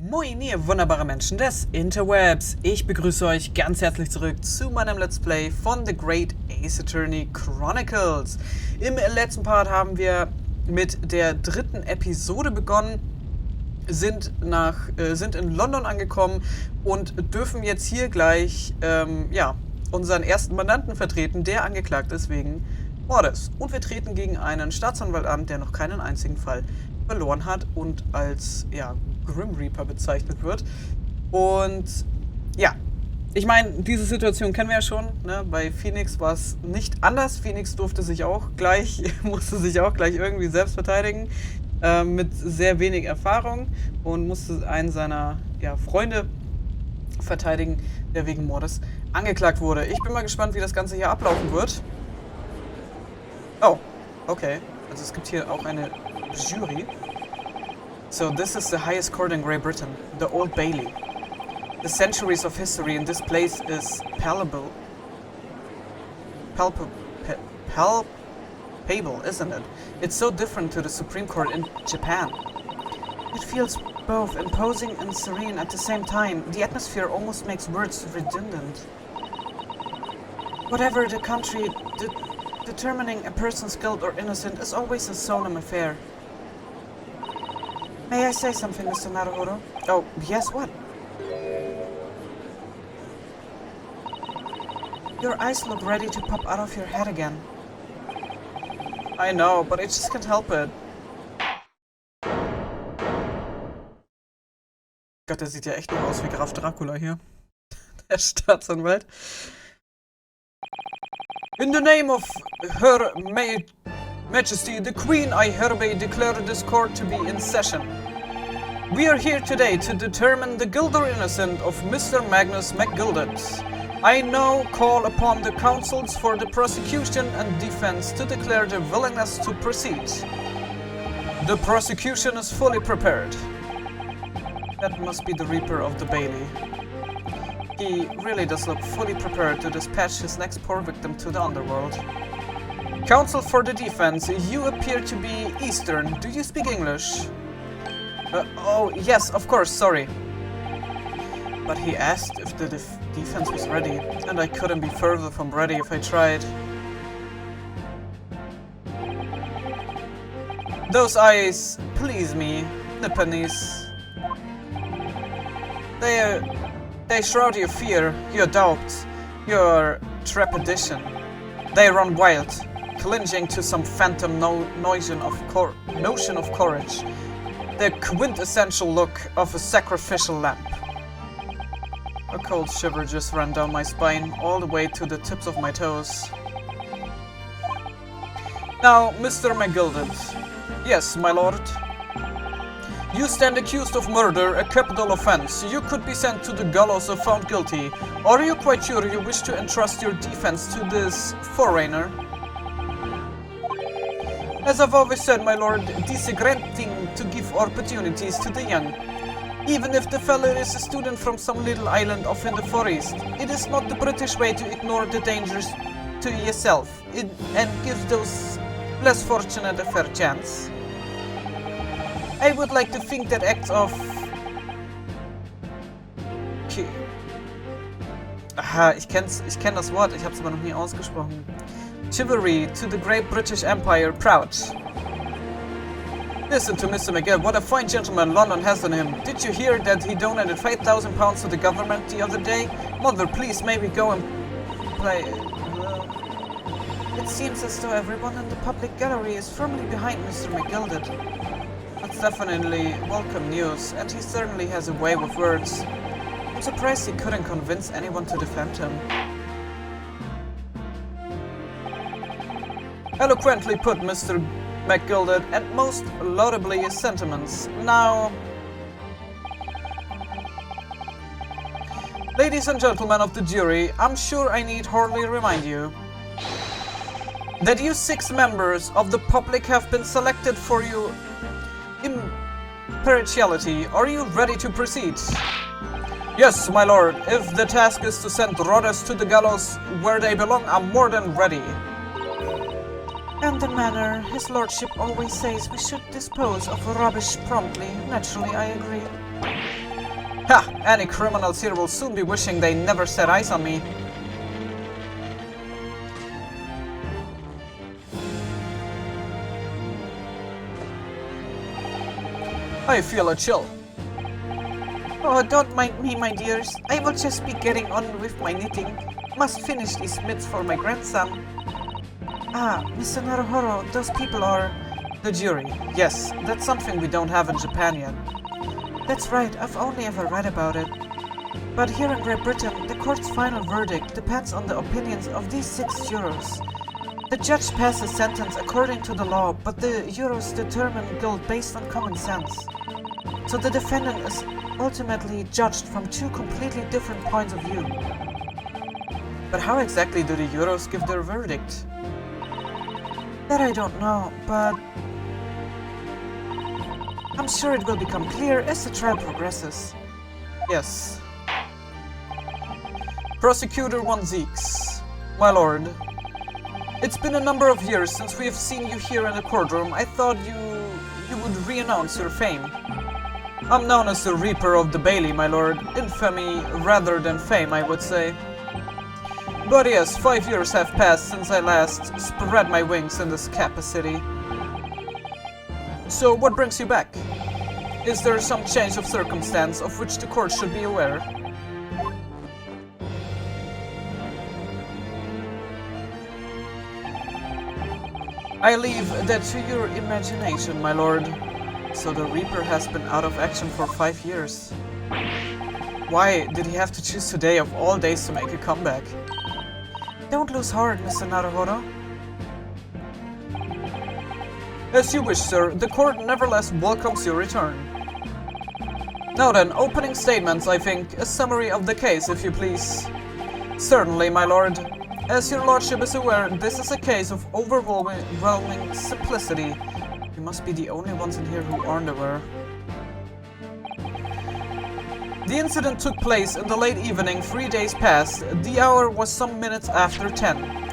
Moin ihr wunderbare Menschen des Interwebs, ich begrüße euch ganz herzlich zurück zu meinem Let's Play von The Great Ace-Attorney Chronicles. Im letzten Part haben wir mit der dritten Episode begonnen, sind in London angekommen und dürfen jetzt hier gleich unseren ersten Mandanten vertreten, der angeklagt ist wegen Mordes. Und wir treten gegen einen Staatsanwalt an, der noch keinen einzigen Fall verloren hat und als Grim Reaper bezeichnet wird. Und ja, ich meine, diese Situation kennen wir ja schon, ne? Bei Phoenix war es nicht anders. Phoenix musste sich auch gleich irgendwie selbst verteidigen, mit sehr wenig Erfahrung, und musste einen seiner Freunde verteidigen, der wegen Mordes angeklagt wurde. Ich bin mal gespannt, wie das Ganze hier ablaufen wird. Oh, okay. Also es gibt hier auch eine Jury. So this is the highest court in Great Britain, the Old Bailey. The centuries of history in this place is palpable, isn't it? It's so different to the Supreme Court in Japan. It feels both imposing and serene at the same time. The atmosphere almost makes words redundant. Whatever the country, determining a person's guilt or innocence is always a solemn affair. May I say something, Mr. Naruhodo? Oh, yes, what? Your eyes look ready to pop out of your head again. I know, but I just can't help it. Gott, der sieht ja echt noch aus wie Graf Dracula hier. Der Staatsanwalt. In the name of Her Majesty, the Queen, I hereby declare this court to be in session. We are here today to determine the guilt or innocence of Mr. Magnus McGilded. I now call upon the counsels for the prosecution and defense to declare their willingness to proceed. The prosecution is fully prepared. That must be the Reaper of the Bailey. He really does look fully prepared to dispatch his next poor victim to the underworld. Counsel for the defense, you appear to be Eastern. Do you speak English? Oh, yes, of course, sorry. But he asked if the defense was ready, and I couldn't be further from ready if I tried. Those eyes please me, Nipponese. They shroud your fear, your doubt, your trepidation. They run wild, clinging to some phantom notion of courage. The quintessential look of a sacrificial lamb. A cold shiver just ran down my spine, all the way to the tips of my toes. Now, Mr. McGilded. Yes, my lord. You stand accused of murder, a capital offense. You could be sent to the gallows if found guilty. Are you quite sure you wish to entrust your defense to this foreigner? As I've always said, my lord, it is a great thing to give opportunities to the young. Even if the fellow is a student from some little island off in the forest, it is not the British way to ignore the dangers to yourself and give those less fortunate a fair chance. I would like to think that acts of ich kenn das Wort, ich hab's aber noch nie ausgesprochen. Chivalry to the great British Empire proud. Listen to Mr. McGill, what a fine gentleman London has on him. Did you hear that he donated £5,000 to the government the other day? Mother, please, may we go and play? It seems as though everyone in the public gallery is firmly behind Mr. McGilded. That's definitely welcome news, and he certainly has a way with words. I'm surprised he couldn't convince anyone to defend him. Eloquently put, Mr. McGilded, and most laudably his sentiments. Now, ladies and gentlemen of the jury, I'm sure I need hardly remind you that you 6 members of the public have been selected for your impartiality. Are you ready to proceed? Yes, my lord. If the task is to send rotters to the gallows where they belong, I'm more than ready. And the manner his lordship always says we should dispose of rubbish promptly. Naturally, I agree. Any criminals here will soon be wishing they never set eyes on me. I feel a chill. Oh, don't mind me, my dears. I will just be getting on with my knitting. Must finish these mitts for my grandson. Ah, Mr. Naruhodo, those people are... The jury. Yes, that's something we don't have in Japan yet. That's right, I've only ever read about it. But here in Great Britain, the court's final verdict depends on the opinions of these 6 jurors. The judge passes sentence according to the law, but the jurors determine guilt based on common sense. So the defendant is ultimately judged from 2 completely different points of view. But how exactly do the jurors give their verdict? That I don't know, but I'm sure it will become clear as the trial progresses. Yes. Prosecutor 1 Zieks. My lord, it's been a number of years since we have seen you here in the courtroom. I thought you would re-announce your fame. I'm known as the Reaper of the Bailey, my lord. Infamy rather than fame, I would say. But yes, 5 years have passed since I last spread my wings in this capacity. So what brings you back? Is there some change of circumstance of which the court should be aware? I leave that to your imagination, my lord. So the Reaper has been out of action for 5 years. Why did he have to choose today of all days to make a comeback? Don't lose heart, Mr. Naruhodo. As you wish, sir. The court nevertheless welcomes your return. Now then, opening statements, I think. A summary of the case, if you please. Certainly, my lord. As your lordship is aware, this is a case of overwhelming simplicity. We must be the only ones in here who aren't aware. The incident took place in the late evening 3 days past. The hour was some minutes after 10.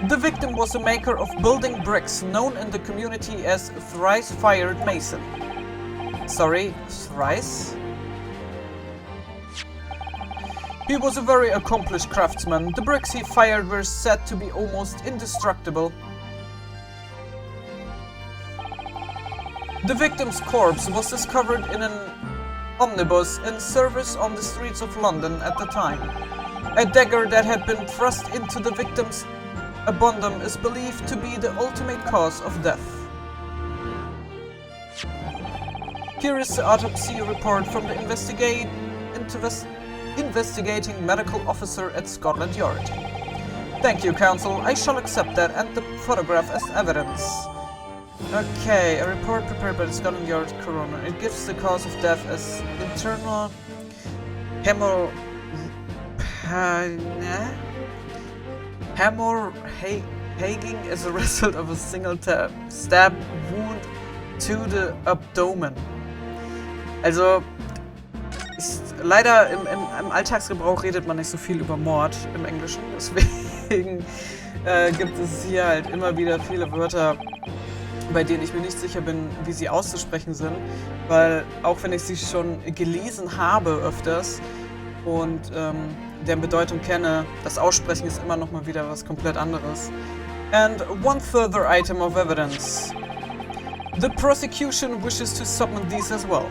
The victim was a maker of building bricks known in the community as Thrice-Fired Mason. Sorry, thrice? He was a very accomplished craftsman. The bricks he fired were said to be almost indestructible. The victim's corpse was discovered in an omnibus in service on the streets of London at the time. A dagger that had been thrust into the victim's abdomen is believed to be the ultimate cause of death. Here is the autopsy report from the investigating medical officer at Scotland Yard. Thank you, counsel. I shall accept that and the photograph as evidence. Okay, a report prepared by the Scotland Yard coroner. It gives the cause of death as internal hemorrhaging as a result of a single stab wound to the abdomen. Also, leider im Alltagsgebrauch redet man nicht so viel über Mord im Englischen, deswegen gibt es hier halt immer wieder viele Wörter, bei denen ich mir nicht sicher bin, wie sie auszusprechen sind, weil auch wenn ich sie schon gelesen habe öfters und deren Bedeutung kenne, das Aussprechen ist immer noch mal wieder was komplett anderes. And one further item of evidence. The prosecution wishes to submit these as well.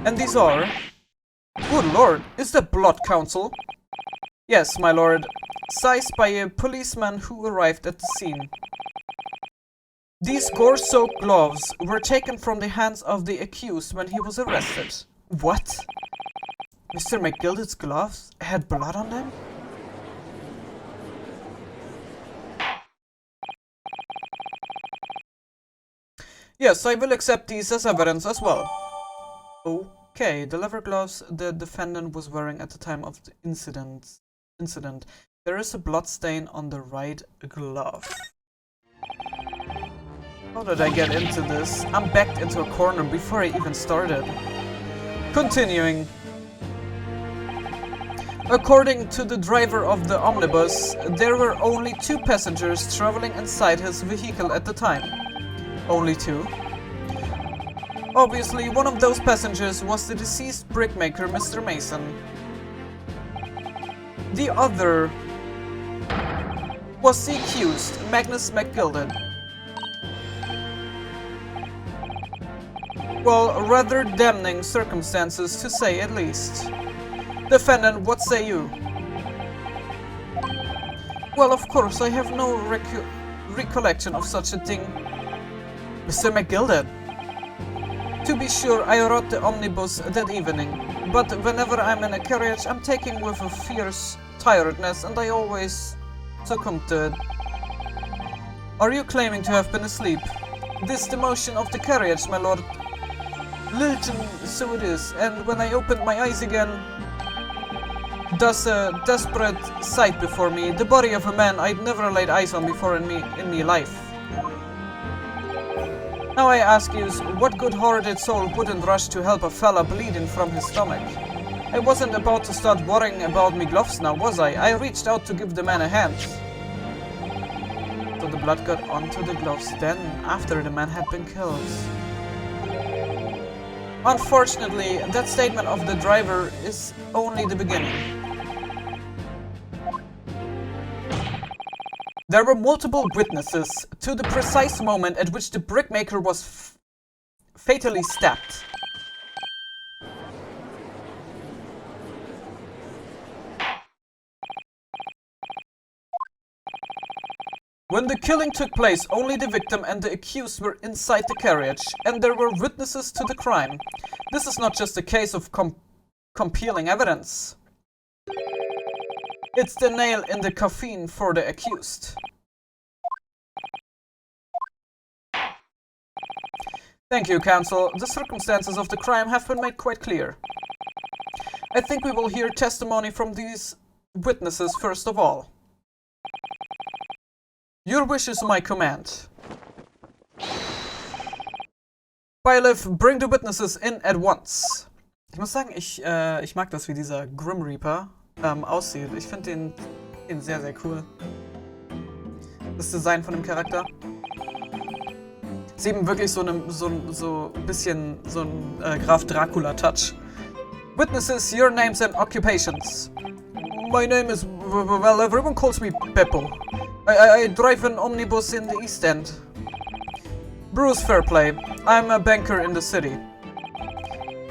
And these are... Good lord, is that blood, counsel? Yes, my lord. Sized by a policeman who arrived at the scene. These gore-soaked gloves were taken from the hands of the accused when he was arrested. What? Mr. McGildett's gloves had blood on them? Yes, I will accept these as evidence as well. Okay, the leather gloves the defendant was wearing at the time of the incident. There is a blood stain on the right glove. How did I get into this? I'm backed into a corner before I even started. Continuing. According to the driver of the omnibus, there were only 2 passengers traveling inside his vehicle at the time. Only 2? Obviously, one of those passengers was the deceased brickmaker, Mr. Mason. The other was the accused, Magnus McGilded. Well, rather damning circumstances, to say at least. Defendant, what say you? Well, of course, I have no recollection of such a thing. Mr. McGilded. To be sure, I rode the omnibus that evening, but whenever I'm in a carriage, I'm taken with a fierce tiredness, and I always succumb to it. Are you claiming to have been asleep? This the motion of the carriage, my lord. Lilton, so it is, and when I opened my eyes again, thus a desperate sight before me, the body of a man I'd never laid eyes on before in me life. Now I ask you, what good-hearted soul wouldn't rush to help a fella bleeding from his stomach? I wasn't about to start worrying about me gloves now, was I? I reached out to give the man a hand. So the blood got onto the gloves then, after the man had been killed. Unfortunately, that statement of the driver is only the beginning. There were multiple witnesses to the precise moment at which the brickmaker was fatally stabbed. When the killing took place, only the victim and the accused were inside the carriage, and there were witnesses to the crime. This is not just a case of compelling evidence. It's the nail in the coffin for the accused. Thank you, counsel. The circumstances of the crime have been made quite clear. I think we will hear testimony from these witnesses first of all. Your wish is my command. Bailiff, bring the witnesses in at once. Ich muss sagen, ich mag das, wie dieser Grim Reaper aussieht. Ich finde den sehr, sehr cool. Das Design von dem Charakter. Ist eben wirklich so ein bisschen so ein Graf Dracula-Touch. Witnesses, your names and occupations. My name is, well, everyone calls me Beppo. I drive an omnibus in the East End. Bruce Fairplay. I'm a banker in the city.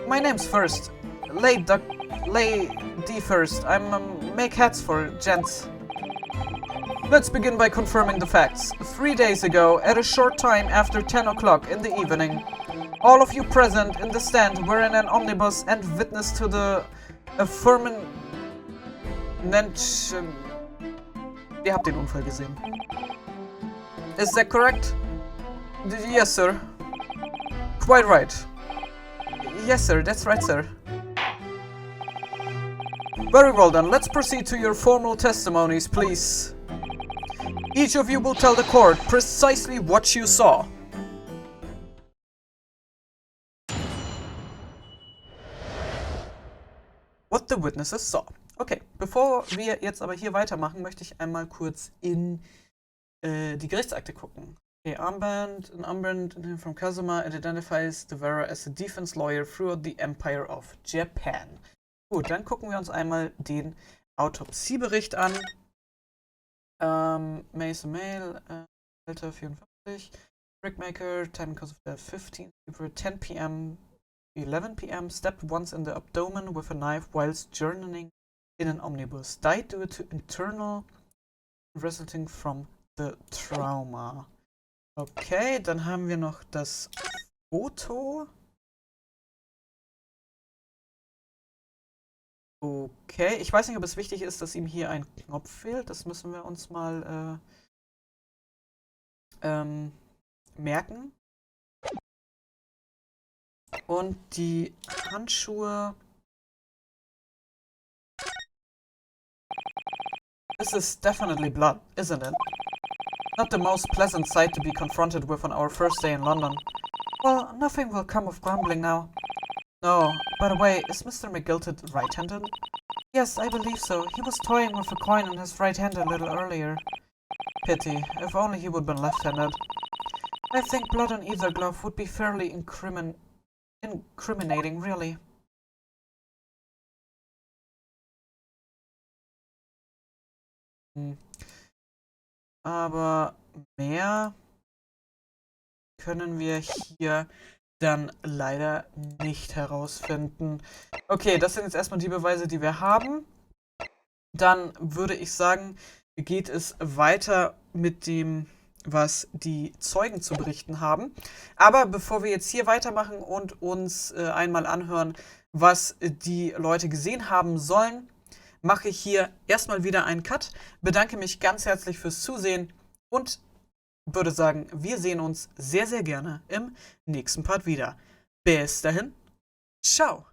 My name's First. Lady First. Make hats for gents. Let's begin by confirming the facts. 3 days ago, at a short time after 10 o'clock in the evening, all of you present in the stand were in an omnibus and witness to the affirmation. Ihr habt den Unfall gesehen. Is that correct? Yes, sir. Quite right. Yes, sir. That's right, sir. Very well then. Let's proceed to your formal testimonies, please. Each of you will tell the court precisely what you saw. What the witnesses saw. Okay, bevor wir jetzt aber hier weitermachen, möchte ich einmal kurz in die Gerichtsakte gucken. Okay, an armband from Kazuma, it identifies the wearer as a defense lawyer throughout the Empire of Japan. Gut, dann gucken wir uns einmal den Autopsiebericht an. Mason Male, Alter 54, Brickmaker, time because of the 15th April, 10 p.m., 11 p.m., stabbed once in the abdomen with a knife whilst journeying in an omnibus. Died due to internal resulting from the trauma. Okay, dann haben wir noch das Foto. Okay, ich weiß nicht, ob es wichtig ist, dass ihm hier ein Knopf fehlt. Das müssen wir uns mal merken. Und die Handschuhe. This is definitely blood, isn't it? Not the most pleasant sight to be confronted with on our first day in London. Well, nothing will come of grumbling now. No, by the way, is Mr. McGilded right-handed? Yes, I believe so. He was toying with a coin in his right hand a little earlier. Pity. If only he would have been left-handed. I think blood on either glove would be fairly incriminating. incriminating, really. Aber mehr können wir hier dann leider nicht herausfinden. Okay, das sind jetzt erstmal die Beweise, die wir haben. Dann würde ich sagen, geht es weiter mit dem, was die Zeugen zu berichten haben. Aber bevor wir jetzt hier weitermachen und uns einmal anhören, was die Leute gesehen haben sollen, mache ich hier erstmal wieder einen Cut, bedanke mich ganz herzlich fürs Zusehen und würde sagen, wir sehen uns sehr, sehr gerne im nächsten Part wieder. Bis dahin, ciao!